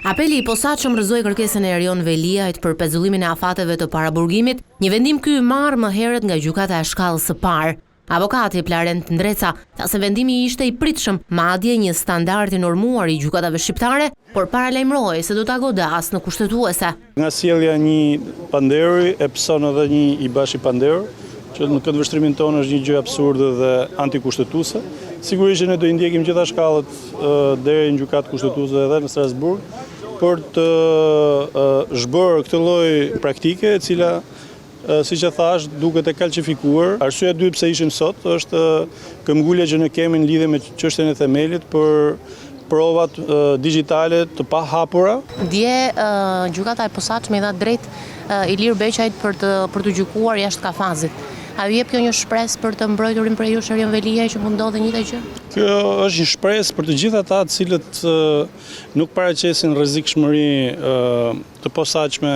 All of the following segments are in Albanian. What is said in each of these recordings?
Apeli i posaçëm rrëzoi kërkesën e Erion Veliajt për pezullimin e afateve të paraburgimit, një vendim ky marrë më herët nga gjykata e shkallës së parë. Avokati Plarent Ndreca tha se vendimi ishte i pritshëm, madje një standard i normuar i gjykatave shqiptare, por paralajmëroi se do ta godas në kushtetuese. Nga sjellja një panderi e pëson edhe një i bashi panderë, që në këtë vështrimin tonë është një gjë absurde dhe antikushtetuese. Sigurisht ne do i ndjekim gjitha shkallët deri në gjykatë kushtetuese edhe në Strasburg për të zhbërë këtë lloj praktike e cila siç e thash duket e kalcifikuar. Arsyeja e dytë pse ishim sot është këmbgulja që ne kemi në lidhje me çështjen e themelit për provat digjitale të pahapura. Dje gjykata e posaçme i dha drejt Ilir Beqajt për të gjykuar jashtë kafazit. A ju jep kjo një shpresë për të mbrojturin prej jush Erion Veliaj që mund ndodhe njëjta gjë? Kjo është një shpresë për të gjithë ata të cilët nuk paraqesin rrezikshmëri të posaçme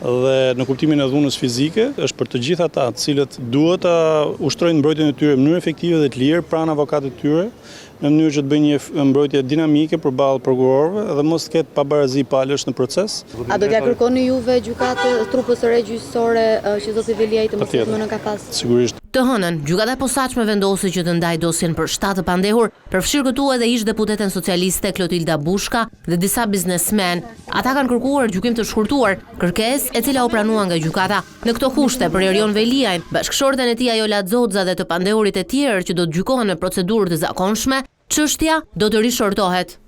dhe në kuptimin e dhunës fizike, është për të gjithë ata të cilët duhet ta ushtrojnë mbrojtjen e tyre në mënyrë efektive dhe të lirë pranë avokatit të tyre, në mënyrë që të bëjnë një mbrojtje dinamike përballë prokurorëve dhe mos të ketë pabarazi palësh në proces. A do t'ja kërkoni juve gjykatë trupës së re gjyqësore që zoti Veliaj të mos jetë më në kafaz? Sigurisht. Të hënën, gjykata e posaçme vendosi që të ndajë dosjen për 7 të pandehur, përfshirë këtu edhe ish deputeten socialiste Klotilda Bushka dhe disa biznesmen. Ata kanë kërkuar gjykim të shkurtuar, kërkesë e cila u pranua nga gjykata. Në këto kushte për Erion Veliajn, bashkëshorten e tij Ajola Xoxa dhe të pandehurit e tjerë që do të gjykohen në procedurë të zakonshme, çështja do të rishortohet.